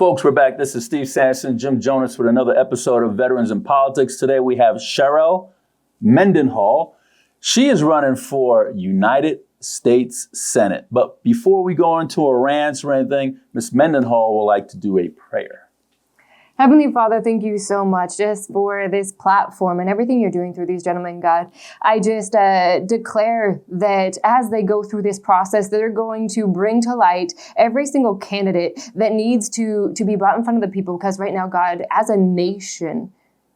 Folks, we're back. This is Steve Sanson, Jim Jonas with another episode of Veterans in Politics. Today we have Sharelle Mendenhall. She is running for United States Senate. But before we go into a rant or anything, Ms. Mendenhall would like to do a prayer. Heavenly Father, thank you so much just for this platform and everything you're doing through these gentlemen, God. I just declare that as they go through this process, they're going to bring to light every single candidate that needs to be brought in front of the people. Because right now, God, as a nation,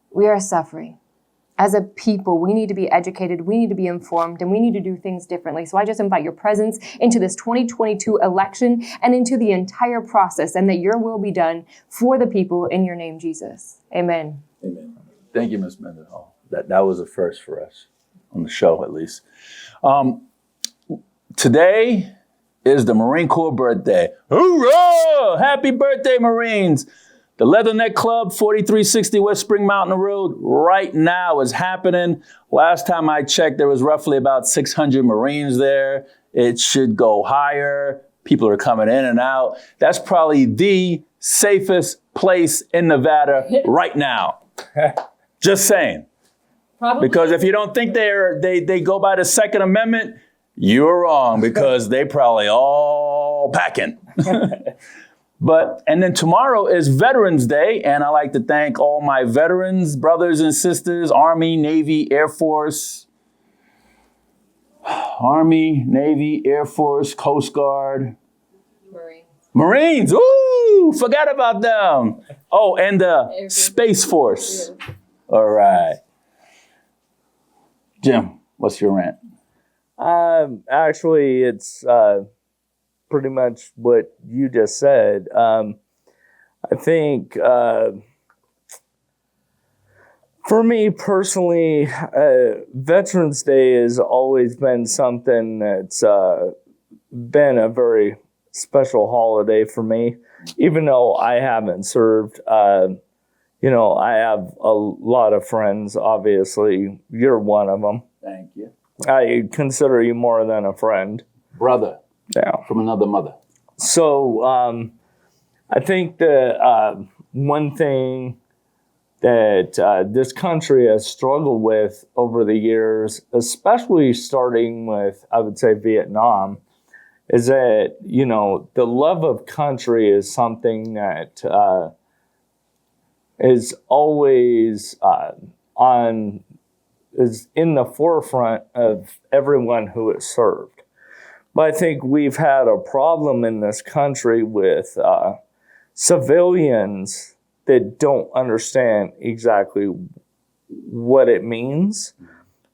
we are suffering. As a people, we need to be educated, we need to be informed, and we need to do things differently. So I just invite your presence into this 2022 election and into the entire process, and that your will be done for the people in your name, Jesus. Amen. Amen. Thank you, Ms. Mendenhall. That was a first for us, on the show at least. Today is the Marine Corps birthday. Hoorah! Happy birthday, Marines! The Leatherneck Club, 4360 West Spring Mountain Road, right now is happening. Last time I checked, there was roughly about 600 Marines there. It should go higher. People are coming in and out. That's probably the safest place in Nevada right now. Just saying. Probably. Because if you don't think they go by the Second Amendment, you're wrong, because they probably all packing. And then tomorrow is Veterans Day, and I like to thank all my veterans, brothers and sisters, Army, Navy, Air Force, Coast Guard. Marines, ooh, forgot about them. Oh, and the Space Force. Yeah. All right. Jim, what's your rant? Actually, it's... pretty much what you just said. I think for me personally, Veterans Day has always been something that's been a very special holiday for me. Even though I haven't served, I have a lot of friends, obviously. You're one of them. Thank you. I consider you more than a friend. Brother. Yeah. From another mother. So I think that one thing that this country has struggled with over the years, especially starting with, I would say, Vietnam, is that, the love of country is something that is always is in the forefront of everyone who has served. But I think we've had a problem in this country with civilians that don't understand exactly what it means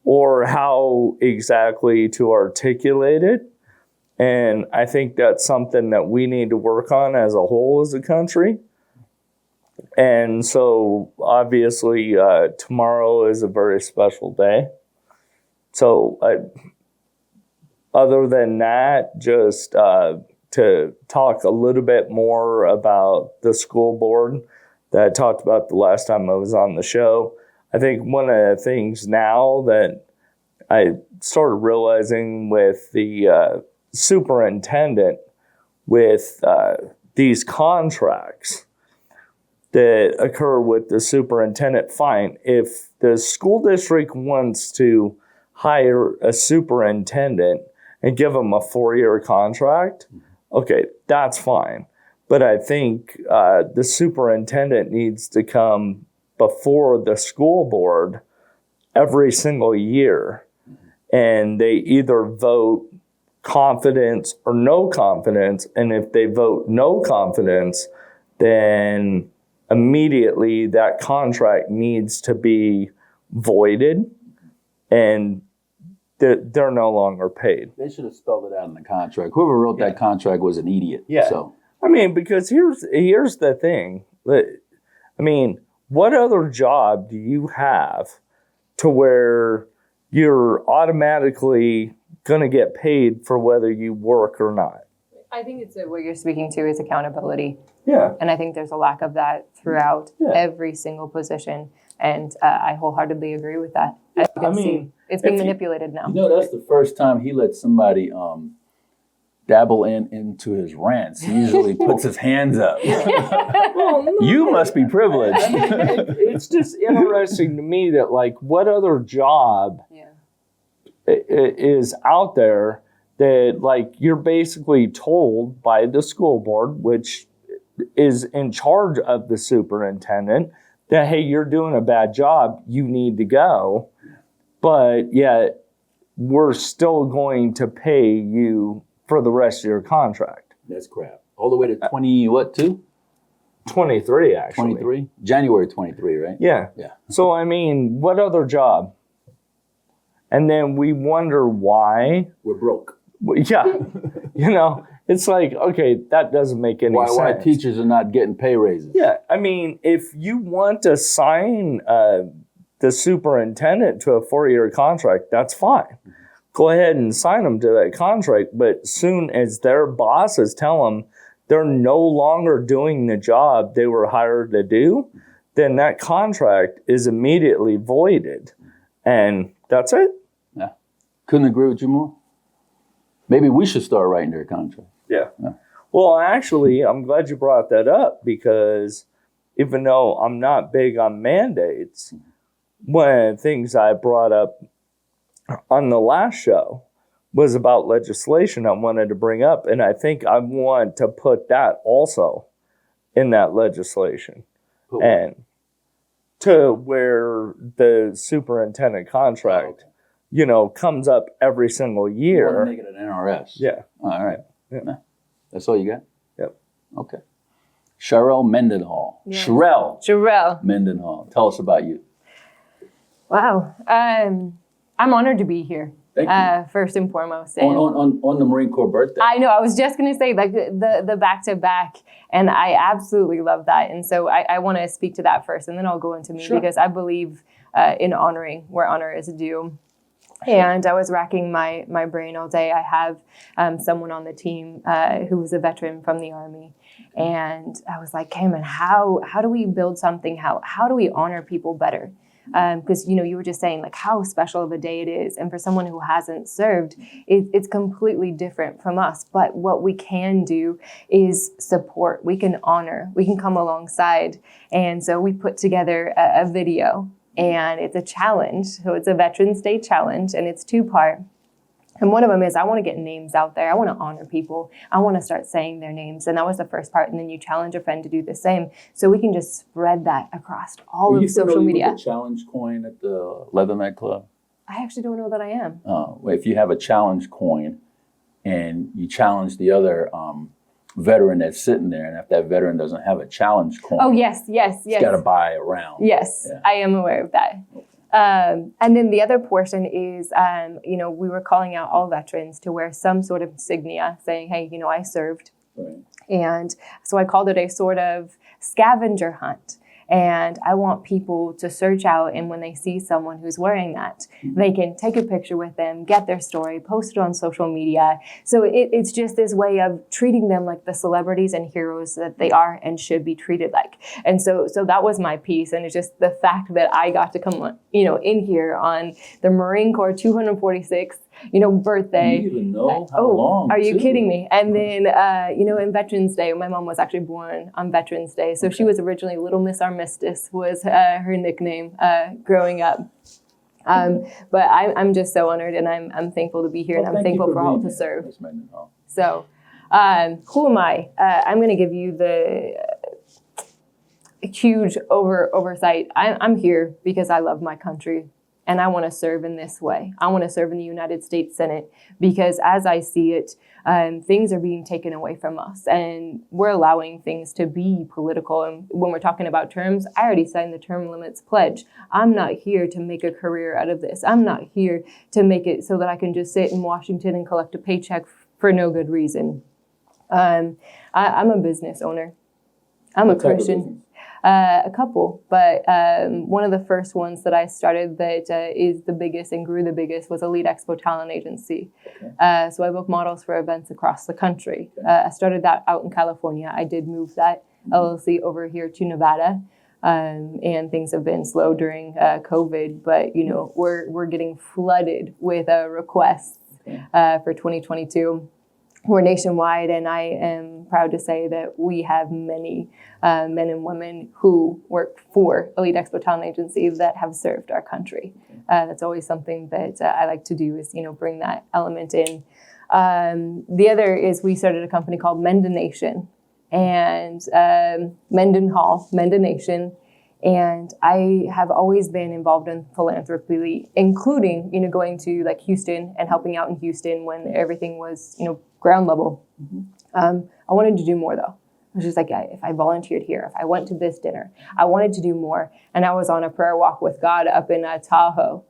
or how exactly to articulate it. And I think that's something that we need to work on as a whole as a country. And so obviously tomorrow is a very special day. So other than that, just to talk a little bit more about the school board that I talked about the last time I was on the show. I think one of the things now that I started realizing with the superintendent with these contracts that occur with the superintendent, fine. If the school district wants to hire a superintendent and give them a 4-year contract, okay, that's fine. But I think the superintendent needs to come before the school board every single year. And they either vote confidence or no confidence. And if they vote no confidence, then immediately that contract needs to be voided. And they're no longer paid. They should have spelled it out in the contract. Whoever wrote that contract was an idiot. Yeah. So. I mean, because here's the thing. I mean, what other job do you have to where you're automatically going to get paid for whether you work or not? I think it's what you're speaking to is accountability. Yeah. And I think there's a lack of that throughout every single position. And I wholeheartedly agree with that. As you can see, it's being manipulated now. That's the first time he let somebody dabble into his rants. He usually puts his hands up. Well, no, You must be privileged. I mean, it's just interesting to me that, like, what other job is out there that, like, you're basically told by the school board, which is in charge of the superintendent, that, hey, you're doing a bad job, you need to go, but yet we're still going to pay you for the rest of your contract. That's crap. All the way to 23, 23, actually. 23? January 23, right? Yeah. Yeah. So, I mean, what other job? And then we wonder why. We're broke. Yeah. You know, it's like, okay, that doesn't make any sense. Why teachers are not getting pay raises? Yeah. I mean, if you want to sign the superintendent to a 4-year contract, that's fine. Go ahead and sign them to that contract. But soon as their bosses tell them they're no longer doing the job they were hired to do, then that contract is immediately voided. And that's it. Yeah. Couldn't agree with you more. Maybe we should start writing their contract. Yeah. Yeah. Well, actually, I'm glad you brought that up, because even though I'm not big on mandates, one of the things I brought up on the last show was about legislation I wanted to bring up, and I think I want to put that also in that legislation. Cool. And to where the superintendent contract, you know, comes up every single You year. want to make it an NRS. Yeah. All right. Yeah. Nah. That's all you got? Yep. Okay. Sharelle Mendenhall. Yeah. Sharelle Mendenhall. Tell us about you. Wow. I'm honored to be here. Thank you. First and foremost. And On the Marine Corps birthday. I know. I was just going to say, like, the back-to-back, and I absolutely love that. And so I want to speak to that first, and then I'll go into me, Sure. because I believe in honoring where honor is due. And I was racking my brain all day. I have someone on the team who was a veteran from the Army. And I was like, Cayman, how do we build something? How do we honor people better? Because, you know, you were just saying, like, how special of a day it is. And for someone who hasn't served, it's completely different from us. But what we can do is support. We can honor. We can come alongside. And so we put together a video. And it's a challenge. So it's a Veterans Day challenge, and it's 2-part. And one of them is, I want to get names out there. I want to honor people. I want to start saying their names. And that was the first part. And then you challenge a friend to do the same. So we can just spread that across all of social media. With the challenge coin at the Leatherneck Club? I actually don't know that I am. If you have a challenge coin and you challenge the other veteran that's sitting there, and if that veteran doesn't have a challenge coin, Oh, yes. he's got to buy a round. Yes, Yeah. I am aware of that. And then the other portion is, you know, we were calling out all veterans to wear some sort of insignia saying, hey, you know, I served. Right. And so I called it a sort of scavenger hunt. And I want people to search out, and when they see someone who's wearing that, they can take a picture with them, get their story, post it on social media. So it's just this way of treating them like the celebrities and heroes that they are and should be treated like. And so that was my piece. And it's just the fact that I got to come, you know, in here on the Marine Corps 246th, you know, birthday. You even know how long, Are you too. kidding me? And then, you know, in Veterans Day, my mom was actually born on Veterans Day. So she was originally Little Miss Armistice was her nickname growing up. But I'm just so honored, and I'm thankful to be here, and I'm thankful for all to serve. Ms. Mendenhall. So who am I? I'm going to give you the huge oversight. I'm here because I love my country. And I want to serve in this way. I want to serve in the United States Senate because as I see it, things are being taken away from us and we're allowing things to be political. And when we're talking about terms, I already signed the term limits pledge. I'm not here to make a career out of this. I'm not here to make it so that I can just sit in Washington and collect a paycheck for no good reason. I'm a business owner. I'm a Christian. A couple, but one of the first ones that I started that is the biggest and grew the biggest was Elite Expo Talent Agency. Okay. So I book models for events across the country. Okay. I started that out in California. I did move that LLC over here to Nevada, and things have been slow during COVID. But you know, we're getting flooded with requests for 2022. we're nationwide, and I am proud to say that we have many men and women who work for Elite Expo Talent Agency that have served our country. That's always something that I like to do, is bring that element in. The other is we started a company called Mendenhall, and Mendenhall, Mendenhall. And I have always been involved in philanthropy, including, going to like Houston and helping out in Houston when everything was, ground level. I wanted to do more though. I was just like, if I volunteered here, if I went to this dinner, I wanted to do more. And I was on a prayer walk with God up in Tahoe.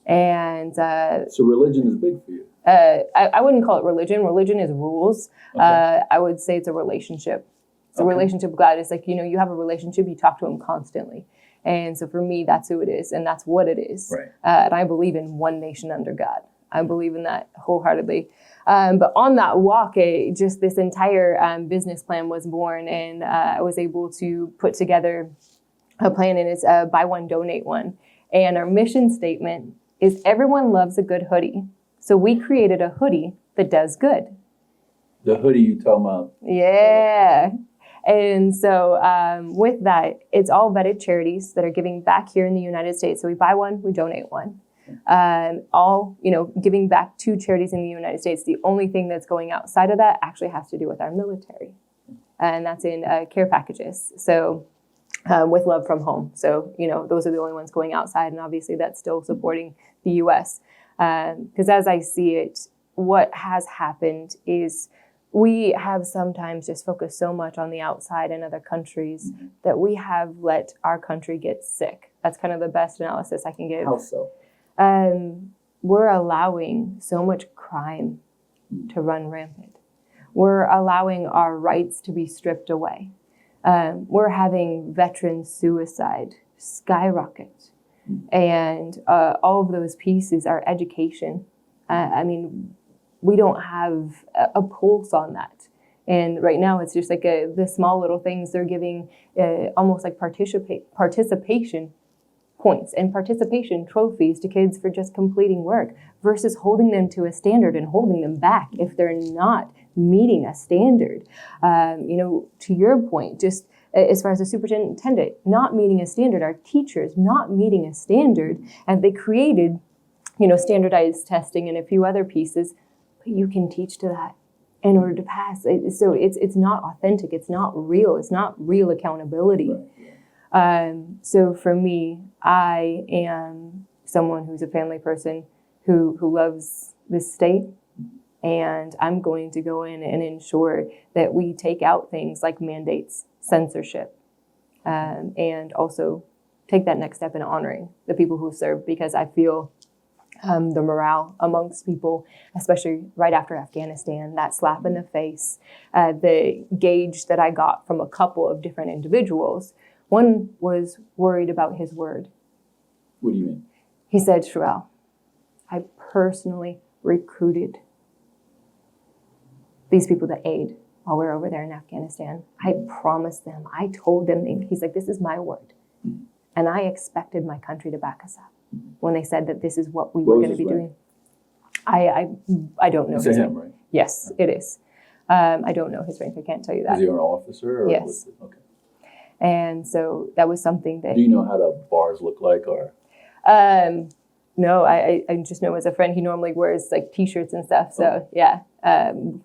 And so religion is big for you. I wouldn't call it religion. Religion is rules. Okay. I would say it's a relationship. It's a relationship with God. It's like, you have a relationship, you talk to him constantly. And so for me, that's who it is. And that's what it is. Right. And I believe in one nation under God. I believe in that wholeheartedly. But on that walk, just this entire business plan was born. And I was able to put together a plan, and it's buy one, donate one. And our mission statement is everyone loves a good hoodie. So we created a hoodie that does good. The hoodie you talking about? Yeah. And so with that, it's all vetted charities that are giving back here in the United States. So we buy one, we donate one. All, giving back to charities in the United States. The only thing that's going outside of that actually has to do with our military. And that's in care packages. So with love from home. So, those are the only ones going outside. And obviously that's still supporting the U.S. Because as I see it, what has happened is we have sometimes just focused so much on the outside in other countries that we have let our country get sick. That's kind of the best analysis I can give. How so? We're allowing so much crime to run rampant. We're allowing our rights to be stripped away. We're having veteran suicide skyrocket. And all of those pieces are education. We don't have a pulse on that. And right now it's just like the small little things they're giving almost like participation points and participation trophies to kids for just completing work versus holding them to a standard and holding them back if they're not meeting a standard. To your point, just as far as the superintendent not meeting a standard, our teachers not meeting a standard, and they created, standardized testing and a few other pieces. But you can teach to that in order to pass. So it's not authentic. It's not real. It's not real accountability. So for me, I am someone who's a family person who loves this state. And I'm going to go in and ensure that we take out things like mandates, censorship, and also take that next step in honoring the people who serve, because I feel the morale amongst people, especially right after Afghanistan, that slap in the face, the gauge that I got from a couple of different individuals. One was worried about his word. What do you mean? He said, Sharelle, I personally recruited these people to aid while we were over there in Afghanistan. I promised them, I told them, he's like, this is my word. And I expected my country to back us up when they said that this is what we were going to be doing. I don't know his rank. Right? Yes, it is. I don't know his rank. I can't tell you that. Is he an officer? Or yes. Okay. And so that was something that... Do you know how the bars look like? Or no, I just know as a friend, he normally wears like T-shirts and stuff. So yeah,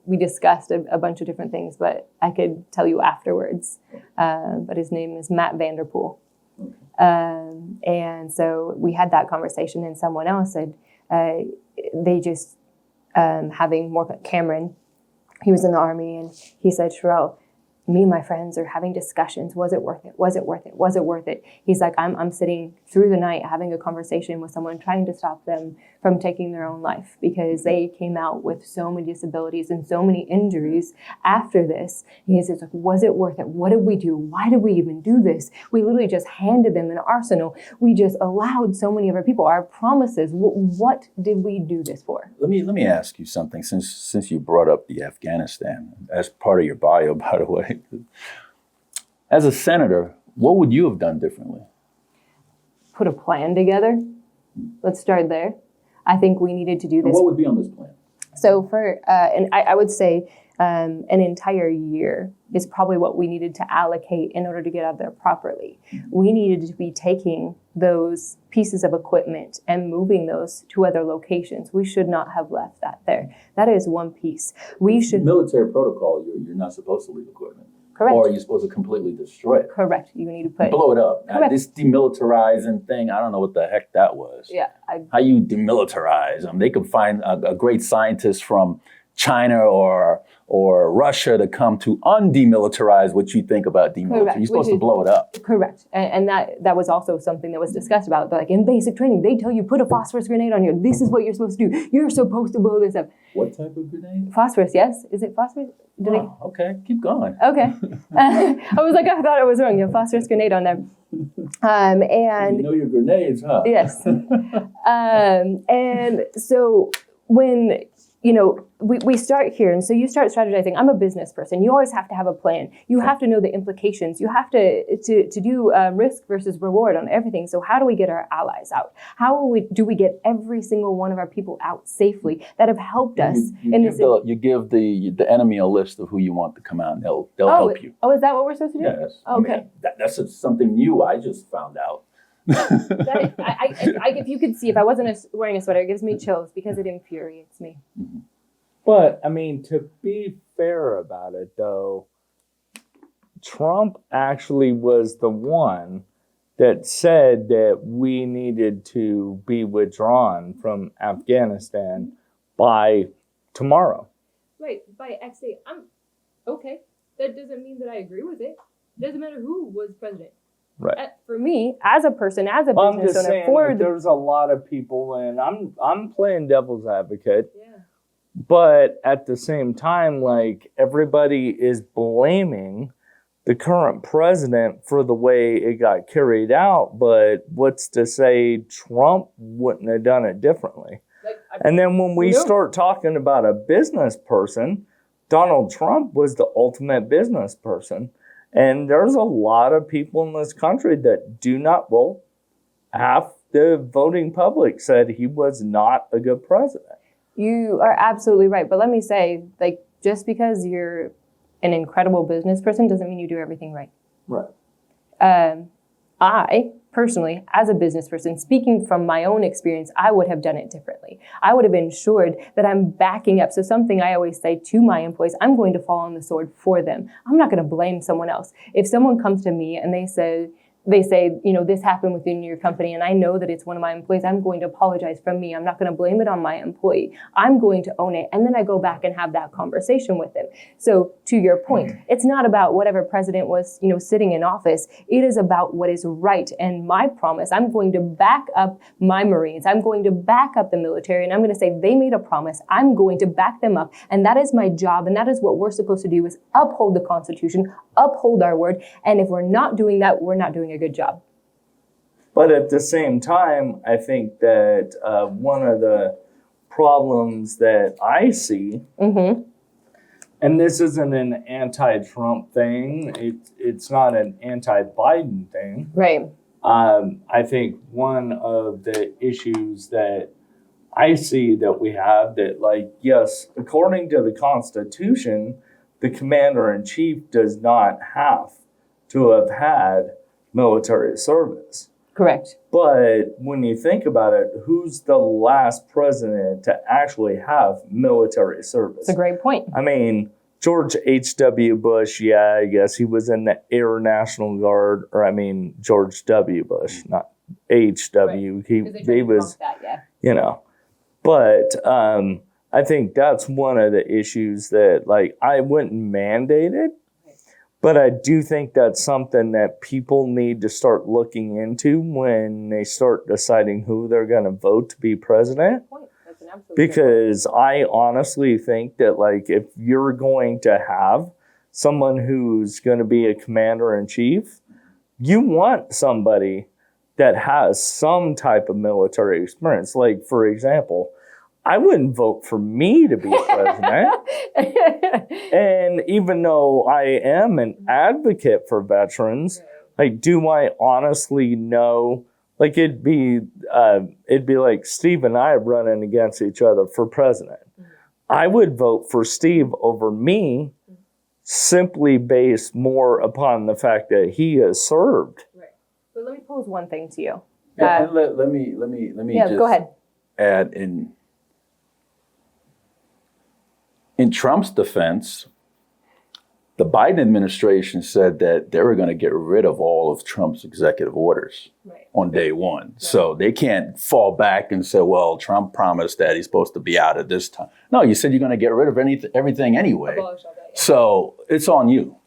we discussed a bunch of different things, but I could tell you afterwards. But his name is Matt Vanderpool. And so we had that conversation, and someone else said they just having more. Cameron, he was in the Army, and he said, Sharelle, me and my friends are having discussions. Was it worth it? Was it worth it? Was it worth it? He's like, I'm sitting through the night having a conversation with someone trying to stop them from taking their own life because they came out with so many disabilities and so many injuries after this. And he's like, was it worth it? What did we do? Why did we even do this? We literally just handed them an arsenal. We just allowed so many of our people, our promises. What did we do this for? Let me ask you something, since you brought up the Afghanistan as part of your bio, by the way. As a senator, what would you have done differently? Put a plan together. Let's start there. I think we needed to do this. And what would be on this plan? So for, and I would say an entire year is probably what we needed to allocate in order to get out there properly. We needed to be taking those pieces of equipment and moving those to other locations. We should not have left that there. That is one piece. We should. Military protocol, you're not supposed to leave equipment. Correct. Or you're supposed to completely destroy it. Correct. You need to put. Blow it up. Correct. This demilitarizing thing, I don't know what the heck that was. Yeah. How you demilitarize them. They could find a great scientist from China or Russia to come to undemilitarize what you think about demilitarizing. Correct. You're supposed to blow it up. Correct. And that was also something that was discussed about. Like in basic training, they tell you put a phosphorus grenade on here. This is what you're supposed to do. You're supposed to blow this up. What type of grenade? Phosphorus, yes? Is it phosphorus? Okay, keep going. Okay. I was like, I thought it was wrong. You have phosphorus grenade on there. And you know your grenades, huh? yes. And so when, we start here. And so you start strategizing. I'm a business person. You always have to have a plan. You have to know the implications. You have to do risk versus reward on everything. So how do we get our allies out? How do we get every single one of our people out safely that have helped us in this? You give the enemy a list of who you want to come out, and they'll help you. Oh, is that what we're supposed to do? Yes. Okay. I mean, that's something new I just found out. If you could see, if I wasn't wearing a sweater, it gives me chills because it infuriates me. But, I mean, to be fair about it, though, Trump actually was the one that said that we needed to be withdrawn from Afghanistan by tomorrow. Right, by X date. Okay. That doesn't mean that I agree with it. It doesn't matter who was president. Right. For me, as a person, as a I'm business just owner, saying there's a lot of people, and I'm playing devil's advocate. Yeah. But at the same time, like, everybody is blaming the current president for the way it got carried out. But what's to say Trump wouldn't have done it differently? And then when we start talking about a business person, Donald Trump was the ultimate business person. And there's a lot of people in this country that do not, half the voting public said he was not a good president. You are absolutely right. But let me say, like, just because you're an incredible business person doesn't mean you do everything right. Right. I, personally, as a business person, speaking from my own experience, I would have done it differently. I would have ensured that I'm backing up. So something I always say to my employees, I'm going to fall on the sword for them. I'm not going to blame someone else. If someone comes to me and they say, this happened within your company, and I know that it's one of my employees, I'm going to apologize from me. I'm not going to blame it on my employee. I'm going to own it. And then I go back and have that conversation with them. So to your point, it's not about whatever president was, sitting in office. It is about what is right. And my promise, I'm going to back up my Marines. I'm going to back up the military. And I'm going to say they made a promise. I'm going to back them up. And that is my job. And that is what we're supposed to do, is uphold the Constitution, uphold our word. And if we're not doing that, we're not doing a good job. But at the same time, I think that one of the problems that I see, and this isn't an anti-Trump thing, it's not an anti-Biden thing. Right. I think one of the issues that I see that we have that, like, yes, according to the Constitution, the commander-in-chief does not have to have had military service. Correct. But when you think about it, who's the last president to actually have military service? That's a great point. I mean, George H.W. Bush, yeah, I guess he was in the Air National Guard, George W. Bush, not H.W. Right. He was, that, yeah. But I think that's one of the issues that, like, I wouldn't mandate it. But I do think that's something that people need to start looking into when they start deciding who they're going to vote to be president. That's an absolute Because I honestly think that, like, if you're going to have someone who's going to be a commander-in-chief, you want somebody that has some type of military experience. Like, for example, I wouldn't vote for me to be president. And even though I am an advocate for veterans, like, do I honestly know? Like, it'd be like Steve and I running against each other for president. I would vote for Steve over me simply based more upon the fact that he has served. Right. But let me pose one thing to you. Yeah, let me just go ahead. add in Trump's defense, the Biden administration said that they were going to get rid of all of Trump's executive orders on day one. Right. So they can't fall back and say, well, Trump promised that he's supposed to be out at this time. No, you said you're going to get rid of everything anyway. Abolish all that, yeah. So it's on you.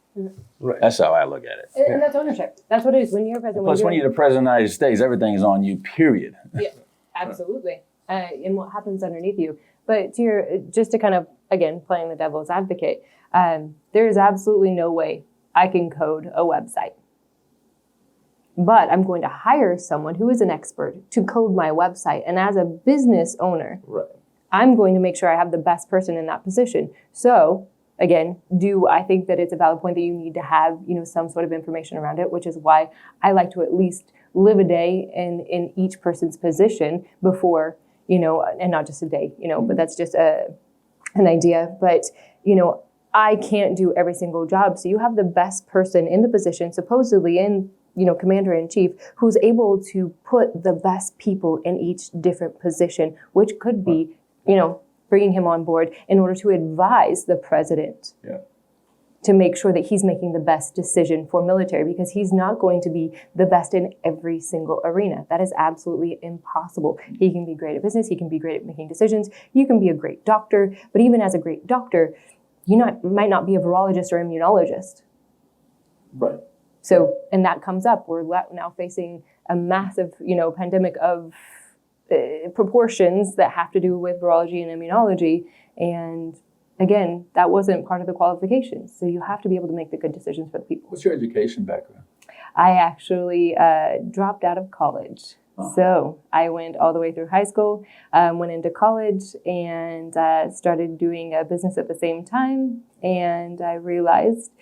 Right. That's how I look at it. And that's ownership. That's what it is. When you're president. Plus, when you're the president of the United States, everything is on you, period. Yeah, absolutely. And what happens underneath you. But just to kind of, again, playing the devil's advocate, there is absolutely no way I can code a website. But I'm going to hire someone who is an expert to code my website. And as a business owner, I'm going to make sure I have the best person in that position. So, again, do I think that it's a valid point that you need to have, some sort of information around it, which is why I like to at least live a day in each person's position before, and not just a day, but that's just an idea. But, I can't do every single job. So you have the best person in the position, supposedly in, commander-in-chief, who's able to put the best people in each different position, which could be, bringing him on board in order to advise the president to make sure that he's making the best decision for military, because he's not going to be the best in every single arena. That is absolutely impossible. He can be great at business. He can be great at making decisions. You can be a great doctor, but even as a great doctor, you might not be a virologist or immunologist. Right. So, and that comes up. We're now facing a massive, pandemic of proportions that have to do with virology and immunology. And again, that wasn't part of the qualifications. So you have to be able to make the good decisions for the people. What's your education background? I actually dropped out of college. So I went all the way through high school, went into college, and started doing business at the same time. And I realized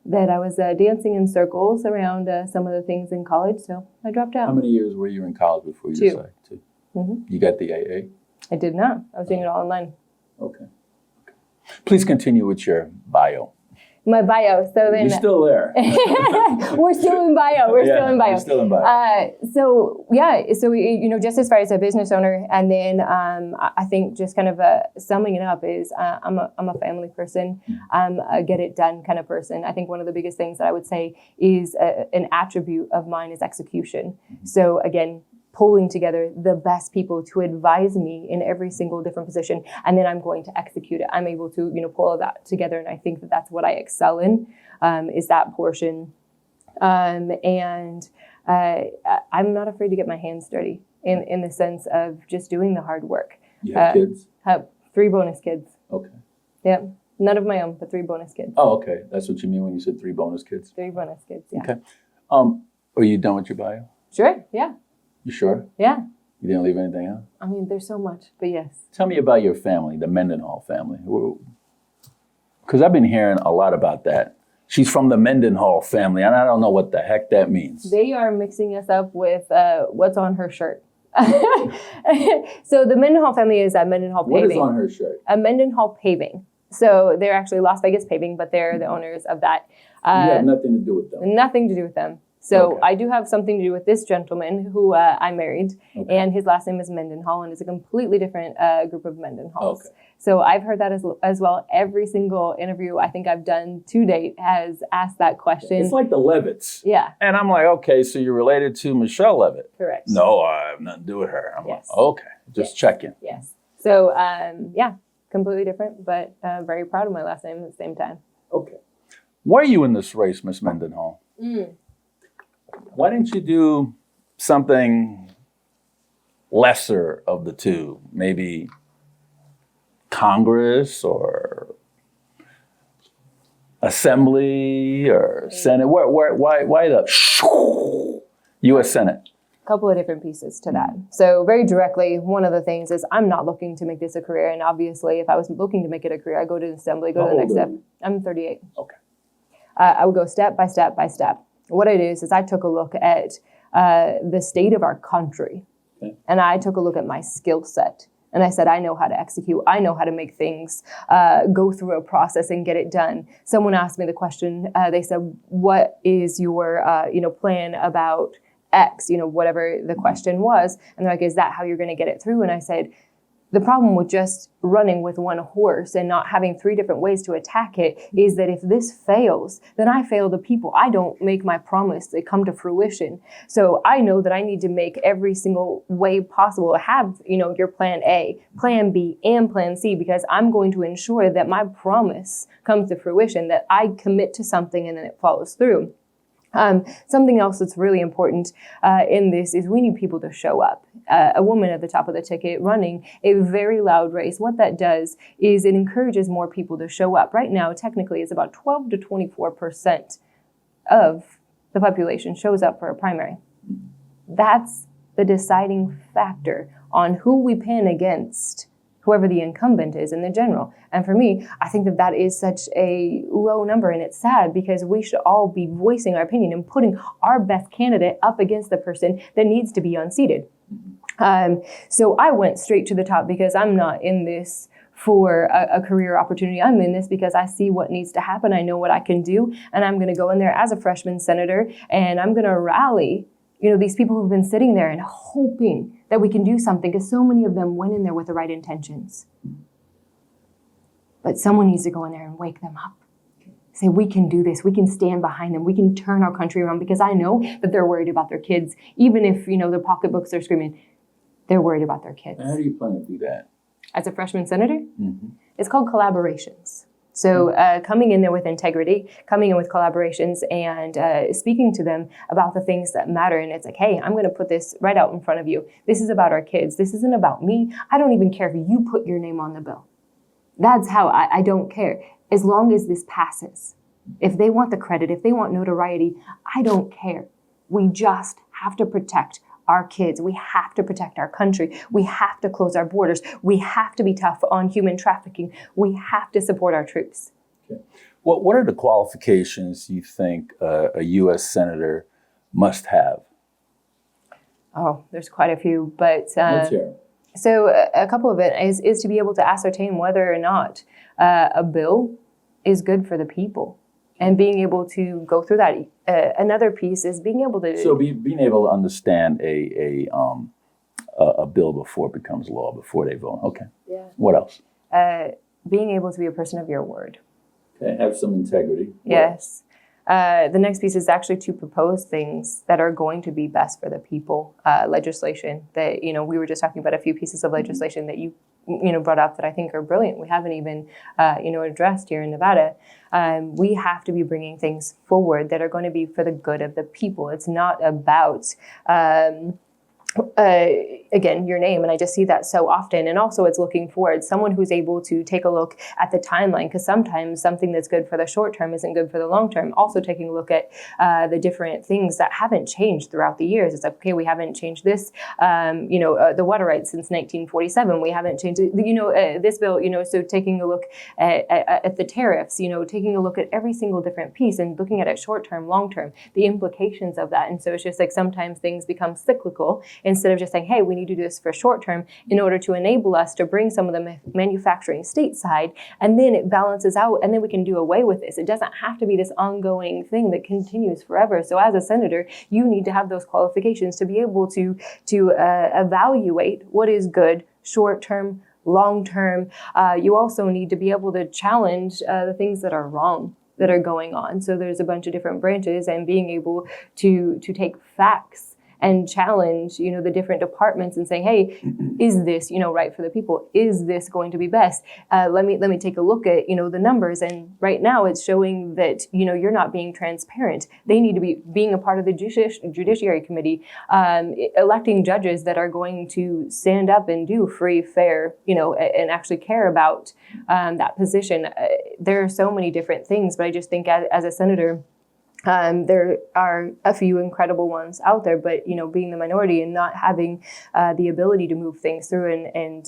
that I was dancing in circles around some of the things in college, so I dropped out. How many years were you in college before you decided to? You got the AA? I did not. I was doing it all online. Okay. Please continue with your bio. My bio. So then you're still there. We're still in bio. We're still in bio. You're still in bio. So just as far as a business owner, and then I think just kind of summing it up is I'm a family person. I'm a get it done kind of person. I think one of the biggest things that I would say is an attribute of mine is execution. So again, pulling together the best people to advise me in every single different position, and then I'm going to execute it. I'm able to, pull that together, and I think that that's what I excel in, is that portion. And I'm not afraid to get my hands dirty in the sense of just doing the hard work. You have kids? Have 3 bonus kids. Okay. Yeah, none of my own, but 3 bonus kids. Oh, okay. That's what you mean when you said 3 bonus kids? 3 bonus kids, yeah. Okay. Are you done with your bio? Sure, yeah. You sure? Yeah. You didn't leave anything out? I mean, there's so much, but yes. Tell me about your family, the Mendenhall family. Because I've been hearing a lot about that. She's from the Mendenhall family, and I don't know what the heck that means. They are mixing us up with what's on her shirt. So the Mendenhall family is at Mendenhall Paving. What is on her shirt? A Mendenhall Paving. So they're actually Las Vegas Paving, but they're the owners of that. You have nothing to do with them? Nothing to do with them. So Okay. I do have something to do with this gentleman who I married, and his last name is Mendenhall, and it's a completely different group of Mendenhalls. Okay. So I've heard that as well. Every single interview I think I've done to date has asked that question. It's like the Levitts. Yeah. And I'm like, okay, so you're related to Michelle Levitt? Correct. No, I have nothing to do with her. I'm like, okay, just checking. Yes. So, completely different, but very proud of my last name at the same time. Okay. Why are you in this race, Miss Mendenhall? Why didn't you do something lesser of the two? Maybe Congress or Assembly or Senate? Why the U.S. Senate? A couple of different pieces to that. So very directly, one of the things is I'm not looking to make this a career. And obviously, if I was looking to make it a career, I go to the Assembly, go to the next step. I'm 38. Okay. I would go step by step by step. What it is I took a look at the state of our country, and I took a look at my skill set, And I said, I know how to execute. I know how to make things go through a process and get it done. Someone asked me the question. They said, what is your plan about X, whatever the question was. And they're like, is that how you're going to get it through? And I said, the problem with just running with one horse and not having 3 different ways to attack it is that if this fails, then I fail the people. I don't make my promise to come to fruition. So I know that I need to make every single way possible, have, your plan A, plan B, and plan C, because I'm going to ensure that my promise comes to fruition, that I commit to something and then it follows through. Something else that's really important in this is we need people to show up. A woman at the top of the ticket running a very loud race. What that does is it encourages more people to show up. Right now, technically, it's about 12 to 24% of the population shows up for a primary. That's the deciding factor on who we pin against whoever the incumbent is in the general. And for me, I think that is such a low number, and it's sad because we should all be voicing our opinion and putting our best candidate up against the person that needs to be unseated. So I went straight to the top because I'm not in this for a career opportunity. I'm in this because I see what needs to happen. I know what I can do, and I'm going to go in there as a freshman senator, and I'm going to rally these people who've been sitting there and hoping that we can do something, because so many of them went in there with the right intentions. But someone needs to go in there and wake them up. Say, we can do this. We can stand behind them. We can turn our country around, because I know that they're worried about their kids. Even if, their pocketbooks are screaming, they're worried about their kids. How do you plan to do that? As a freshman senator, It's called collaborations. So coming in there with integrity, coming in with collaborations, and speaking to them about the things that matter. And it's like, hey, I'm going to put this right out in front of you. This is about our kids. This isn't about me. I don't even care if you put your name on the bill. That's how I don't care. As long as this passes. If they want the credit, if they want notoriety, I don't care. We just have to protect our kids. We have to protect our country. We have to close our borders. We have to be tough on human trafficking. We have to support our troops. Okay. What are the qualifications you think a U.S. Senator must have? Oh, there's quite a few, but Let's hear. So a couple of it is to be able to ascertain whether or not a bill is good for the people. And being able to go through that. Another piece is being able to... So being able to understand a bill before it becomes law, before they vote. Okay. Yeah. What else? Being able to be a person of your word. Okay. Have some integrity. Yes. The next piece is actually to propose things that are going to be best for the people. Legislation that, we were just talking about a few pieces of legislation that you brought up that I think are brilliant. We haven't even, addressed here in Nevada. We have to be bringing things forward that are going to be for the good of the people. It's not about, again, your name. And I just see that so often. And also it's looking forward, someone who's able to take a look at the timeline, because sometimes something that's good for the short term isn't good for the long term. Also taking a look at the different things that haven't changed throughout the years. It's like, okay, we haven't changed this, the water rights since 1947. We haven't changed, this bill, so taking a look at the tariffs, taking a look at every single different piece and looking at it short term, long term, the implications of that. And so it's just like sometimes things become cyclical instead of just saying, hey, we need to do this for short term in order to enable us to bring some of the manufacturing stateside, and then it balances out, and then we can do away with this. It doesn't have to be this ongoing thing that continues forever. So as a senator, you need to have those qualifications to be able to evaluate what is good short term, long term. You also need to be able to challenge the things that are wrong that are going on. So there's a bunch of different branches, and being able to take facts and challenge, the different departments and saying, hey, is this, right for the people? Is this going to be best? Let me take a look at, the numbers. And right now it's showing that, you're not being transparent. They need to be being a part of the Judiciary Committee, electing judges that are going to stand up and do free, fair, and actually care about that position. There are so many different things, but I just think as a senator, there are a few incredible ones out there, but, being the minority and not having the ability to move things through and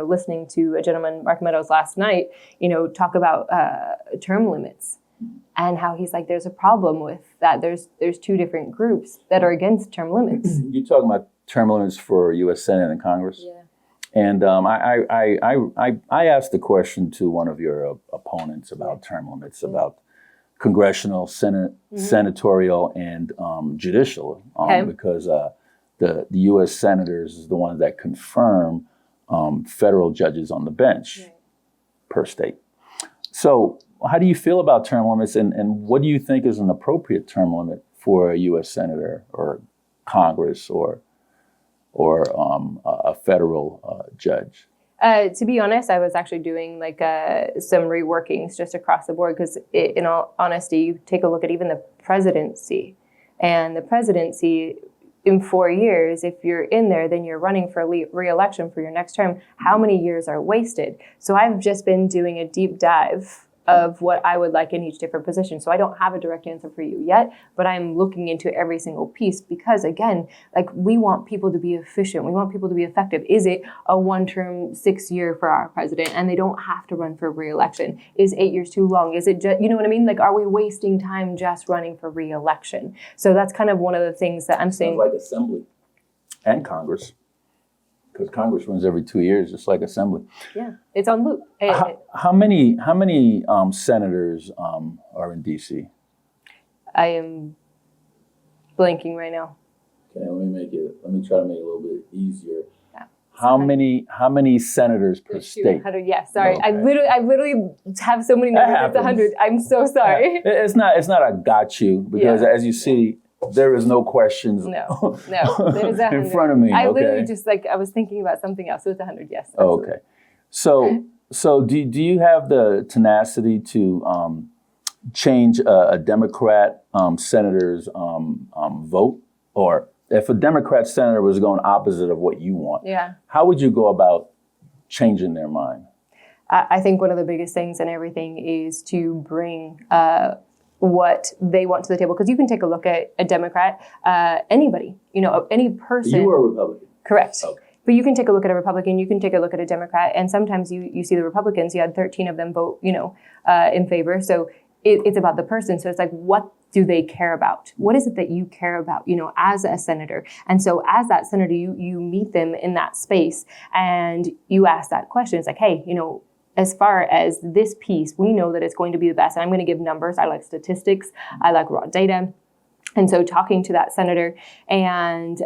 listening to a gentleman, Mark Meadows, last night, talk about term limits and how he's like, there's a problem with that. There's 2 different groups that are against term limits. You're talking about term limits for U.S. Senate and Congress? Yeah. And I asked the question to one of your opponents about term limits, about congressional, senatorial, and judicial, because the U.S. senators is the ones that confirm federal judges on the bench per state. So how do you feel about term limits, and what do you think is an appropriate term limit for a U.S. senator or Congress or a federal judge? To be honest, I was actually doing like some reworkings just across the board because, in all honesty, you take a look at even the presidency, and the presidency in 4 years, if you're in there, then you're running for re-election for your next term. How many years are wasted? So I've just been doing a deep dive of what I would like in each different position. So I don't have a direct answer for you yet, but I'm looking into every single piece because, again, like, we want people to be efficient. We want people to be effective. Is it a one-term 6-year for our president and they don't have to run for re-election? Is 8 years too long? Is it just, you know what I mean? Like, are we wasting time just running for re-election? So that's kind of one of the things that I'm saying. Sounds like Assembly and Congress. Because Congress runs every 2 years, just like Assembly. Yeah, it's on loop. How many senators are in D.C.? I am blanking right now. Okay, let me try to make it a little bit easier. Yeah. How many senators per state? 100. Yes, sorry. Okay. I literally have so many numbers. It's 100. I'm so sorry. Yeah. It's not a got you, because as you see, there is no questions No, there's 100. in front of me. I literally just, like, I was thinking about something else. So it's 100, yes. Absolutely. Okay. So do you have the tenacity to change a Democrat senator's vote? Or if a Democrat senator was going opposite of what you want, how would you go about changing their mind? I think one of the biggest things in everything is to bring what they want to the table. Because you can take a look at a Democrat, anybody, any person. You were a Republican. Correct. Okay. But you can take a look at a Republican, you can take a look at a Democrat, and sometimes you see the Republicans, you had 13 of them vote, in favor. So it's about the person. So it's like, what do they care about? What is it that you care about, as a senator? And so as that senator, you meet them in that space and you ask that question. It's like, hey, as far as this piece, we know that it's going to be the best. And I'm going to give numbers. I like statistics. I like raw data. And so talking to that senator and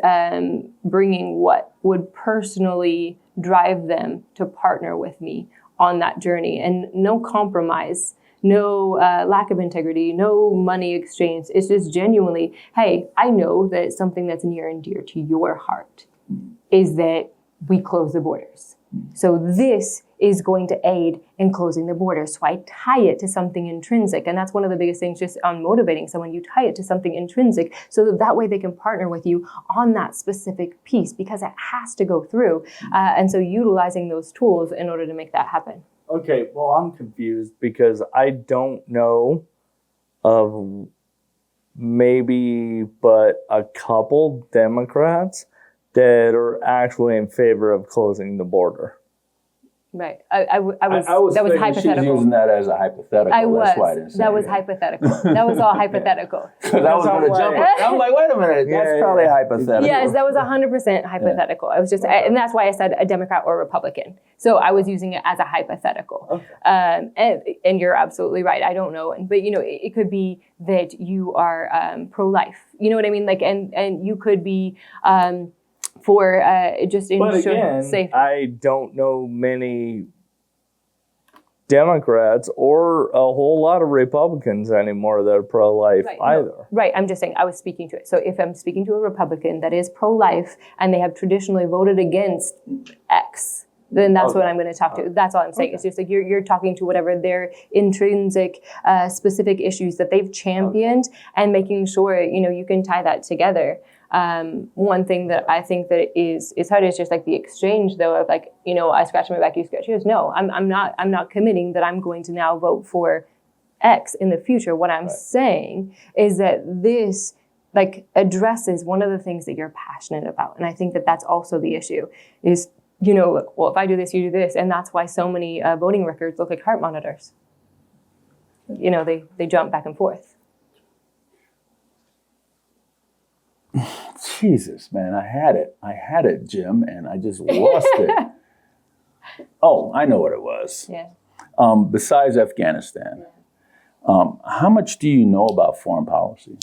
bringing what would personally drive them to partner with me on that journey, and no compromise, no lack of integrity, no money exchange. It's just genuinely, hey, I know that something that's near and dear to your heart is that we close the borders. So this is going to aid in closing the borders. So I tie it to something intrinsic. And that's one of the biggest things just on motivating someone. You tie it to something intrinsic so that way they can partner with you on that specific piece, because it has to go through. And so utilizing those tools in order to make that happen. Okay, well, I'm confused because I don't know of maybe but a couple Democrats that are actually in favor of closing the border. Right. I was that was hypothetical. She's using that as a hypothetical. That's why I didn't say that was hypothetical. That was all hypothetical. Because I was going to jump. I'm like, wait a minute. That's probably hypothetical. Yes, that was 100% hypothetical. I was just, and that's why I said a Democrat or Republican. So I was using it as a hypothetical. Okay. And you're absolutely right. I don't know, but it could be that you are pro-life. You know what I mean? Like, and you could be. For just ensuring safety. I don't know many Democrats or a whole lot of Republicans anymore that are pro-life either. No, right, I'm just saying I was speaking to it. So if I'm speaking to a Republican that is pro-life and they have traditionally voted against X, then that's what I'm going to talk to. That's all I'm saying. Okay. It's just like you're talking to whatever their intrinsic, specific issues that they've championed, and making sure you can tie that together. One thing that I think that is hard is just like the exchange, though, of like, I scratch my back, you scratch yours. No, I'm not committing that I'm going to now vote for X in the future. What I'm saying is that this addresses one of the things that you're passionate about. And I think that that's also the issue is, well, if I do this, you do this. And that's why so many voting records look like heart monitors. They jump back and forth. Jesus, man, I had it, Jim, and I just lost it. Oh, I know what it was. Yeah. Besides Afghanistan, how much do you know about foreign policy?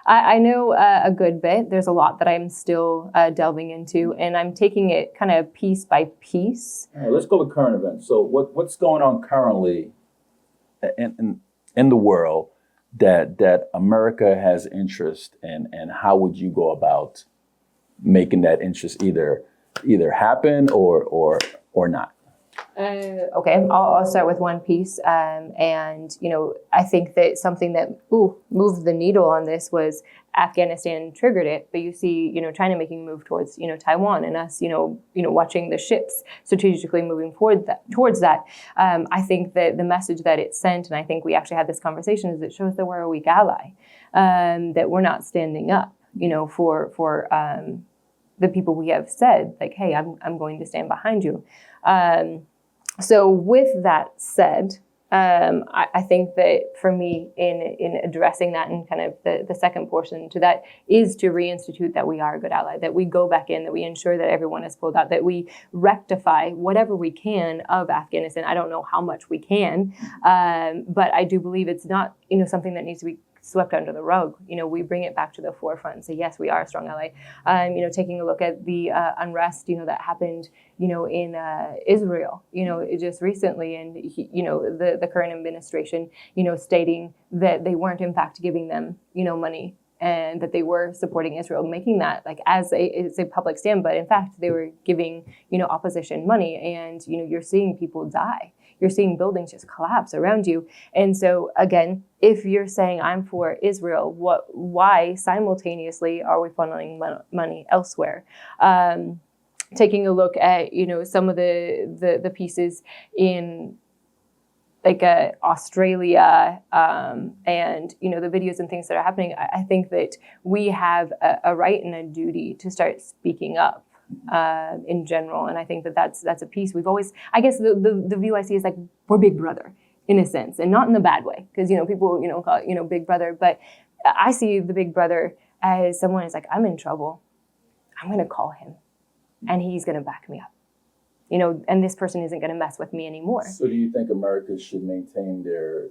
I know a good bit. There's a lot that I'm still delving into, and I'm taking it kind of piece by piece. All right, let's go with current events. So what's going on currently in the world that America has interest in, and how would you go about making that interest either happen or not? Okay, I'll start with one piece. And, I think that something that moved the needle on this was Afghanistan triggered it. But you see, China making a move towards, Taiwan, and us, watching the ships strategically moving towards that. I think that the message that it sent, and I think we actually had this conversation, is it shows that we're a weak ally, that we're not standing up, for the people we have said, like, hey, I'm going to stand behind you. So with that said, I think that for me, in addressing that, and kind of the second portion to that, is to reinstitute that we are a good ally, that we go back in, that we ensure that everyone is pulled out, that we rectify whatever we can of Afghanistan. I don't know how much we can, but I do believe it's not something that needs to be swept under the rug. We bring it back to the forefront and say, yes, we are a strong ally. Taking a look at the unrest, that happened, in Israel, just recently, and the current administration, stating that they weren't in fact giving them, money, and that they were supporting Israel, making that like as a public stand, but in fact they were giving, opposition money, and you're seeing people die. You're seeing buildings just collapse around you. And so again, if you're saying I'm for Israel, why simultaneously are we funneling money elsewhere? Taking a look at, some of the pieces in like Australia, and the videos and things that are happening, I think that we have a right and a duty to start speaking up in general. And I think that that's a piece we've always, I guess the view I see is like we're Big Brother in a sense, and not in the bad way, because people call it Big Brother, but I see the Big Brother as someone who's like, I'm in trouble, I'm going to call him and he's going to back me up, and this person isn't going to mess with me anymore. So do you think America should maintain their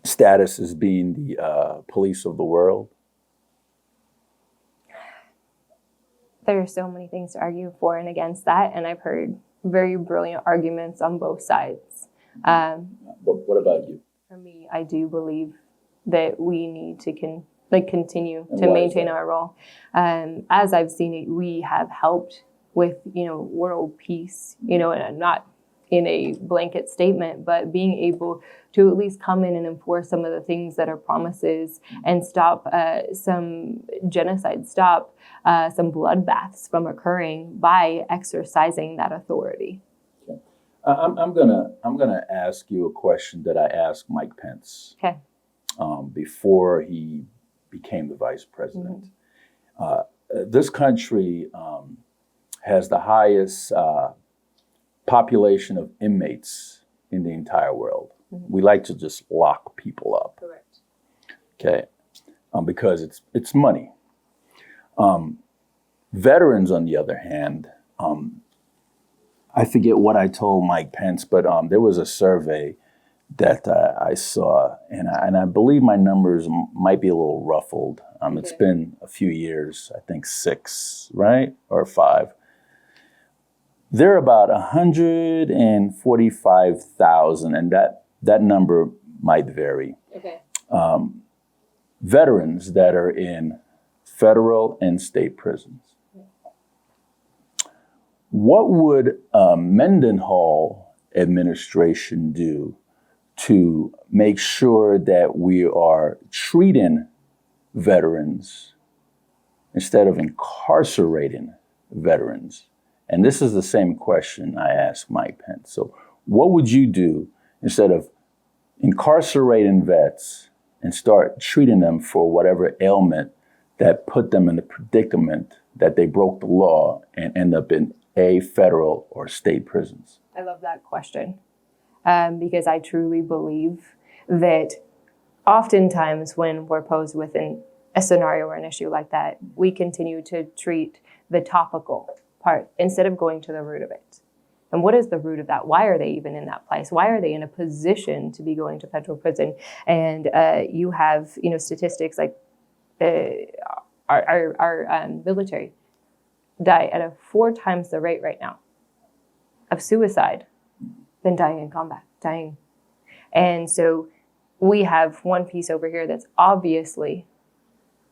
status as being the police of the world? There are so many things to argue for and against that, and I've heard very brilliant arguments on both sides. What about you? For me, I do believe that we need to continue to maintain our role. As I've seen it, we have helped with world peace, and not in a blanket statement, but being able to at least come in and enforce some of the things that are promises, and stop some genocide, stop some bloodbaths from occurring by exercising that authority. Okay. I'm gonna ask you a question that I asked Mike Pence. Okay. Before he became the vice president. Mm-hmm. This country has the highest population of inmates in the entire world. Mm-hmm. We like to just lock people up. Correct. Okay, because it's money. Veterans, on the other hand, I forget what I told Mike Pence, but there was a survey that I saw, and I believe my numbers might be a little ruffled. Okay. It's been a few years, I think 6, right? Or 5. There are about 145,000, and that number might vary. Okay. Veterans that are in federal and state prisons. What would Mendenhall administration do to make sure that we are treating veterans instead of incarcerating veterans? And this is the same question I asked Mike Pence. So what would you do instead of incarcerating vets and start treating them for whatever ailment that put them in the predicament that they broke the law and end up in federal or state prisons? I love that question. Because I truly believe that oftentimes when we're posed with a scenario or an issue like that, we continue to treat the topical part instead of going to the root of it. And what is the root of that? Why are they even in that place? Why are they in a position to be going to federal prison? And you have, statistics like our military die at a 4 times the rate right now of suicide than dying in combat, dying. And so we have one piece over here that's obviously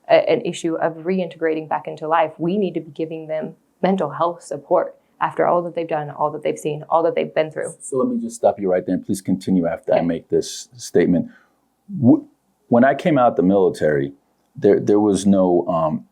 an issue of reintegrating back into life. We need to be giving them mental health support after all that they've done, all that they've seen, all that they've been through. So let me just stop you right there, and please continue after I make this statement. When I came out the military, there was no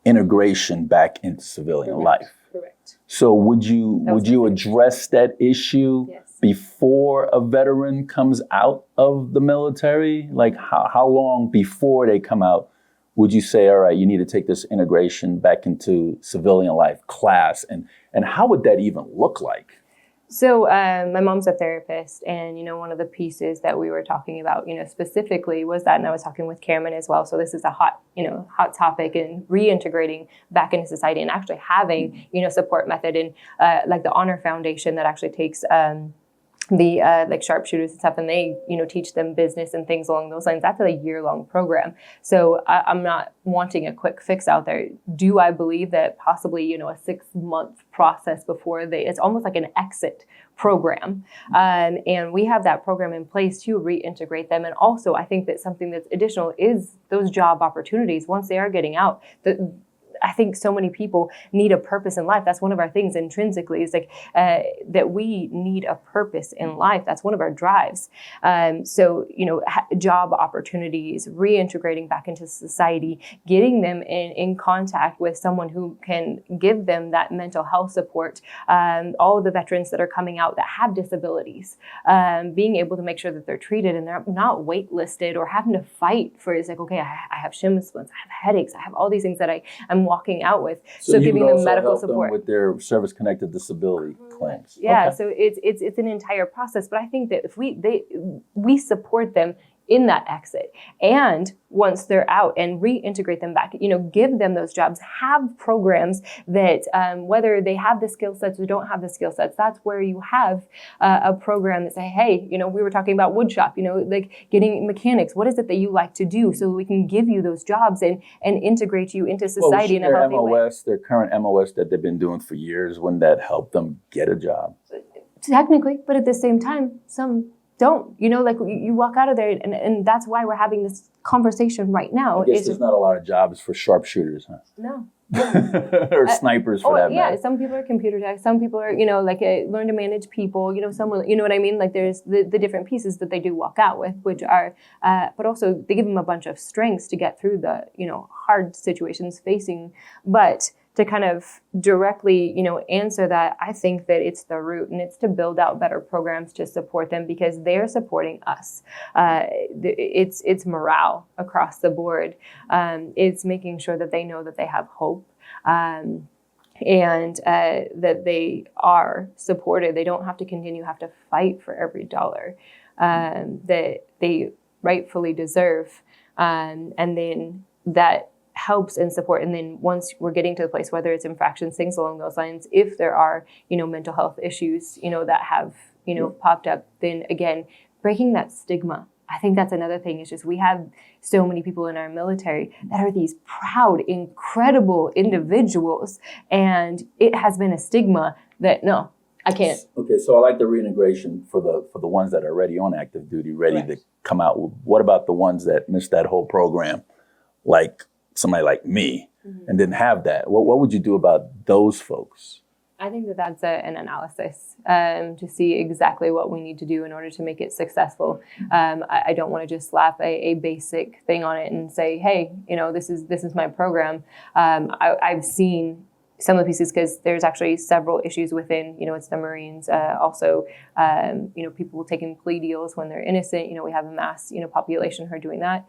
integration back into civilian life. Correct. So would you address that issue before a veteran comes out of the military? Like how long before they come out would you say, all right, you need to take this integration back into civilian life class, and how would that even look like? So my mom's a therapist, and one of the pieces that we were talking about, specifically was that, and I was talking with Cameron as well. So this is a hot topic, and reintegrating back into society, and actually having support method, and like the Honor Foundation that actually takes the like sharpshooters and stuff, and they teach them business and things along those lines. That's a year-long program. So I'm not wanting a quick fix out there. Do I believe that possibly a 6-month process before it's almost like an exit program, and we have that program in place to reintegrate them. And also I think that something that's additional is those job opportunities once they are getting out. I think so many people need a purpose in life. That's one of our things intrinsically, is like that we need a purpose in life. That's one of our drives. So, job opportunities, reintegrating back into society, getting them in contact with someone who can give them that mental health support. All of the veterans that are coming out that have disabilities, being able to make sure that they're treated and they're not waitlisted or having to fight for, it's like, okay, I have shin splints, I have headaches, I have all these things that I'm walking out with. So giving them medical support with their service-connected disability claims. Yeah, okay. So it's an entire process. But I think that if we support them in that exit, and once they're out, and reintegrate them back, give them those jobs, have programs that whether they have the skill sets or don't have the skill sets, that's where you have a program that say, hey, we were talking about wood shop, like getting mechanics. What is it that you like to do, so we can give you those jobs and integrate you into society in a healthy way. Their current MOS that they've been doing for years, wouldn't that help them get a job? Technically, but at the same time, some don't. Like you walk out of there, and that's why we're having this conversation right now. I guess there's not a lot of jobs for sharpshooters, huh? No. Or snipers for that matter. Yeah, some people are computer tech, some people are, learn to manage people, someone, what I mean? Like there's the different pieces that they do walk out with, which are, but also they give them a bunch of strengths to get through the, hard situations facing. But to kind of directly, answer that, I think that it's the root, and it's to build out better programs to support them, because they're supporting us. It's morale across the board. It's making sure that they know that they have hope, and that they are supported. They don't have to fight for every dollar that they rightfully deserve, and then that helps and support. And then once we're getting to the place, whether it's infractions, things along those lines, if there are, mental health issues, that have, popped up, then again, breaking that stigma. I think that's another thing. It's just, we have so many people in our military that are these proud, incredible individuals. And it has been a stigma that, no, I can't. Okay, so I like the reintegration for the ones that are already on active duty, ready to come out. What about the ones that missed that whole program, like somebody like me, and didn't have that? What would you do about those folks? I think that that's an analysis to see exactly what we need to do in order to make it successful. I don't want to just slap a basic thing on it and say, hey, this is my program. I've seen some of the pieces, because there's actually several issues within, it's the Marines, also, people taking plea deals when they're innocent. We have a mass, population who are doing that.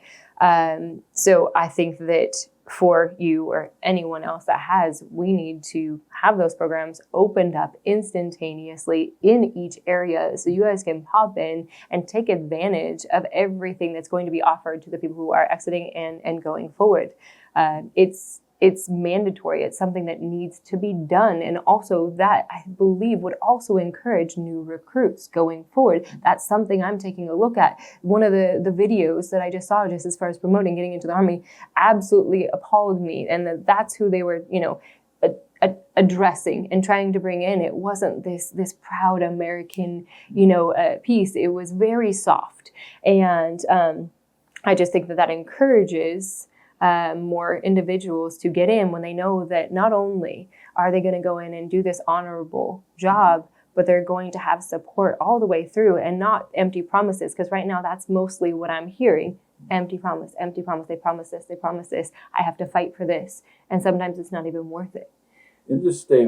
So I think that for you or anyone else that has, we need to have those programs opened up instantaneously in each area, so you guys can pop in and take advantage of everything that's going to be offered to the people who are exiting and going forward. it's mandatory. It's something that needs to be done. And also that, I believe, would also encourage new recruits going forward. That's something I'm taking a look at. One of the videos that I just saw, just as far as promoting getting into the Army, absolutely appalled me. And that's who they were, addressing and trying to bring in. It wasn't this proud American, piece. It was very soft. And I just think that encourages more individuals to get in when they know that not only are they going to go in and do this honorable job, but they're going to have support all the way through and not empty promises. Because right now that's mostly what I'm hearing. Empty promise, empty promise. They promise this, they promise this. I have to fight for this. And sometimes it's not even worth it. In this state,